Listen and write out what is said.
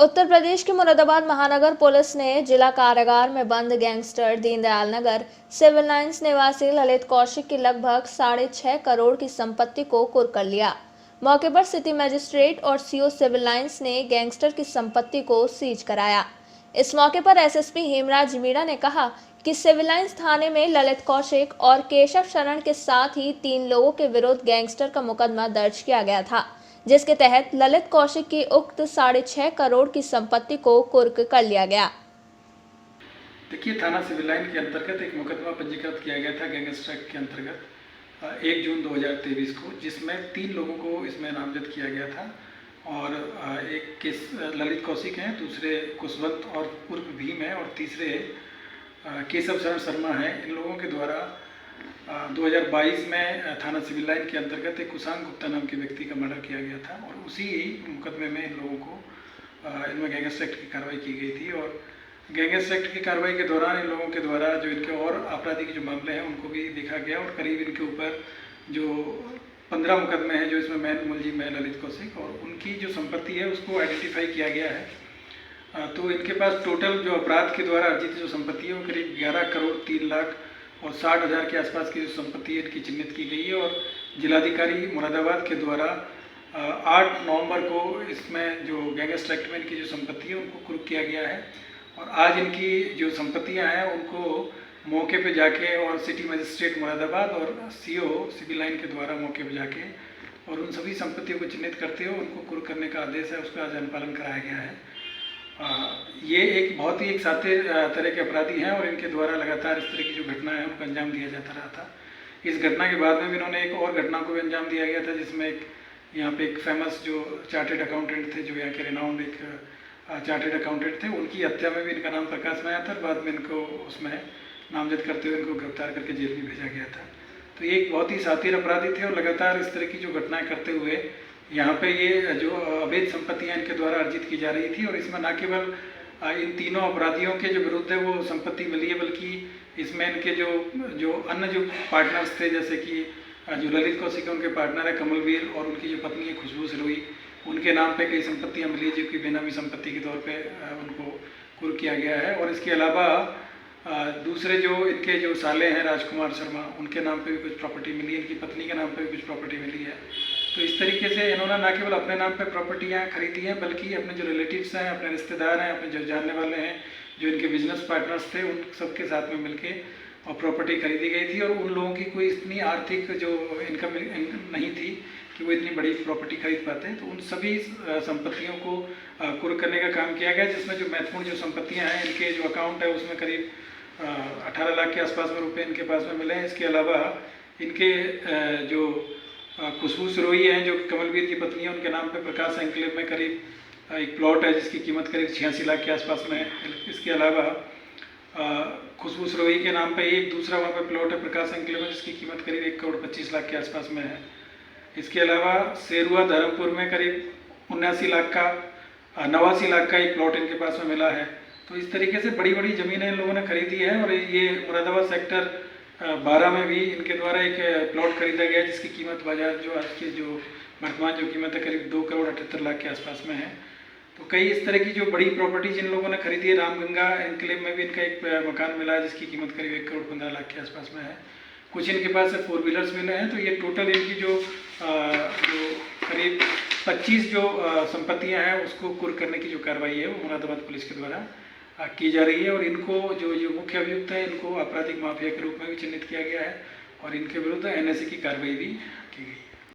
उत्तर प्रदेश के मुरादाबाद महानगर पुलिस ने जिला कारागार में बंद gangster Deendayal Nagar civil lines निवासी ललित कौशिक की लगभग 6.5 करोड़ की संपत्ति को कुर्क कर लिया। मौके पर सिटी मजिस्ट्रेट और सीओ सिविल लाइंस ने गैंगस्टर की संपत्ति को सीज कराया। इस मौके पर एसएसपी हेमराज मीणा ने कहा कि सिविल लाइंस थाने में ललित कौशिक और केशव शरण के साथ ही 3 लोगों के विरुद्ध गैंगस्टर का मुकदमा दर्ज किया गया था, जिसके तहत ललित कौशिक की उक्त 6.5 करोड़ की संपत्ति को कुर्क कर लिया गया। देखिए, थाना सिविल लाइन के अंतर्गत एक मुकदमा पंजीकृत किया गया था गैंगस्टर एक्ट के अंतर्गत 1 जून 2023 को, जिसमें 3 लोगों को इसमें नामजद किया गया था। और एक केस ललित कौशिक हैं, दूसरे कुशवंत और उर्फ भीम हैं, और तीसरे केशव शरण शर्मा हैं। इन लोगों के द्वारा 2022 में थाना सिविल लाइन के अंतर्गत एक कुशांग गुप्ता नाम के व्यक्ति का मर्डर किया गया था, और उसी मुकदमे में इन लोगों को इनमें गैंगस्टर एक्ट की कार्रवाई की गई थी। और गैंगस्टर एक्ट की कार्रवाई के दौरान इन लोगों के द्वारा जो इनके और आपराधिक जो मामले हैं उनको भी देखा गया, और करीब इनके ऊपर जो 15 मुकदमे हैं जो इसमें मेन मुलजिम है ललित कौशिक, और उनकी जो संपत्ति है उसको आइडेंटिफाई किया गया है। तो इनके पास टोटल जो अपराध के द्वारा अर्जित जो संपत्ति है वो करीब 11 करोड़ 3 लाख और 60 हज़ार के आसपास की जो संपत्ति है इनकी चिन्हित की गई है। और जिलाधिकारी मुरादाबाद के द्वारा 8 नवंबर को इसमें जो गैंगस्टर एक्ट में इनकी जो संपत्ति है उनको कुर्क किया गया है। और आज इनकी जो संपत्तियां हैं उनको मौके पे जाके और सिटी मजिस्ट्रेट मुरादाबाद और सीओ सिविल लाइन के द्वारा मौके पे जाके और उन सभी संपत्तियों को चिन्हित करते हुए उनको कुर्क करने का आदेश है, उसका आज अनुपालन कराया गया है। ये एक बहुत ही एक साथी तरह के अपराधी हैं, और इनके द्वारा लगातार इस तरह की जो घटना है उनको अंजाम दिया जाता रहा था। इस घटना के बाद में भी इन्होंने एक और घटना को भी अंजाम दिया गया था, जिसमें एक यहाँ पे एक फेमस जो चार्टेड अकाउंटेंट थे, जो यहाँ के रिनाउंड एक चार्टेड अकाउंटेंट थे, उनकी हत्या में भी इनका नाम प्रकाश में आया था। बाद में इनको उसमें नामजद करते हुए इनको गिरफ्तार करके जेल में भेजा गया था। तो ये एक बहुत ही साथी अपराधी थे, और लगातार इस तरह की जो घटनाएँ करते हुए यहाँ पे ये जो अवैध संपत्तियाँ इनके द्वारा अर्जित की जा रही थी, और इसमें न केवल इन तीनों अपराधियों के जो विरुद्ध है वो संपत्ति मिली है, बल्कि इसमें इनके जो अन्य जो पार्टनर्स थे, जैसे कि जो ललित कौशिक उनके पार्टनर है कमलवीर, और उनकी जो पत्नी है खुशबू सिरोही, उनके नाम पे कई संपत्तियाँ मिली जो कि बेनामी संपत्ति के तौर पे उनको कुर्क किया गया है। और इसके अलावा दूसरे जो इनके जो साले हैं राजकुमार शर्मा, उनके नाम पे भी कुछ प्रॉपर्टी मिली है, इनकी पत्नी के नाम पे भी कुछ प्रॉपर्टी मिली है। तो इस तरीके से इन्होंने न केवल अपने नाम पे प्रॉपर्टियाँ खरीदी हैं, बल्कि अपने जो रिलेटिव्स हैं, अपने रिश्तेदार हैं, अपने जो जानने वाले हैं, जो इनके बिजनेस पार्टनर्स थे, उन सबके साथ में मिलके और प्रॉपर्टी खरीदी गई थी। और उन लोगों की कोई इतनी आर्थिक जो इनकम नहीं थी कि वो इतनी बड़ी प्रॉपर्टी खरीद पाते हैं। तो उन सभी संपत्तियों को कुर्क करने का काम किया गया, जिसमें जो महत्वपूर्ण जो संपत्तियाँ हैं, इनके जो अकाउंट है उसमें करीब 18 लाख के आसपास में रुपये इनके पास में मिले हैं। इसके अलावा इनके जो खुशबू सिरोही हैं, जो कमलवीर की पत्नी है, उनके नाम पे प्रकाश एन्क्लेव में करीब एक प्लॉट है जिसकी कीमत करीब 86 लाख के आसपास में है। इसके अलावा खुशबू सिरोही के नाम पे एक दूसरा वहाँ पे प्लॉट है प्रकाश एन्क्लेव में, जिसकी कीमत करीब 1 करोड़ 25 लाख के आसपास में है। इसके अलावा शेरुआ धर्मपुर में करीब 89 लाख का 89 लाख का एक प्लॉट इनके पास में मिला है। तो इस तरीके से बड़ी बड़ी ज़मीनें इन लोगों ने खरीदी है। और ये मुरादाबाद सेक्टर 12 में भी इनके द्वारा एक प्लॉट खरीदा गया, जिसकी कीमत बाजार जो आज की जो वर्तमान जो कीमत है करीब 2 करोड़ 78 लाख के आसपास में है। तो कई इस तरह की जो बड़ी प्रॉपर्टीज इन लोगों ने खरीदी है। रामगंगा एनक्लेव में भी इनका एक मकान मिला है, जिसकी कीमत करीब 1 करोड़ 15 लाख के आसपास में है। कुछ इनके पास 4 व्हीलर्स मिले हैं। तो ये टोटल इनकी जो करीब 25 जो संपत्तियाँ हैं उसको कुर्क करने की जो कार्रवाई है वो मुरादाबाद पुलिस के द्वारा की जा रही है। और इनको जो मुख्य अभियुक्त है, इनको आपराधिक माफिया के रूप में भी चिन्हित किया गया है, और इनके विरुद्ध एनएसए की कार्रवाई भी की गई है।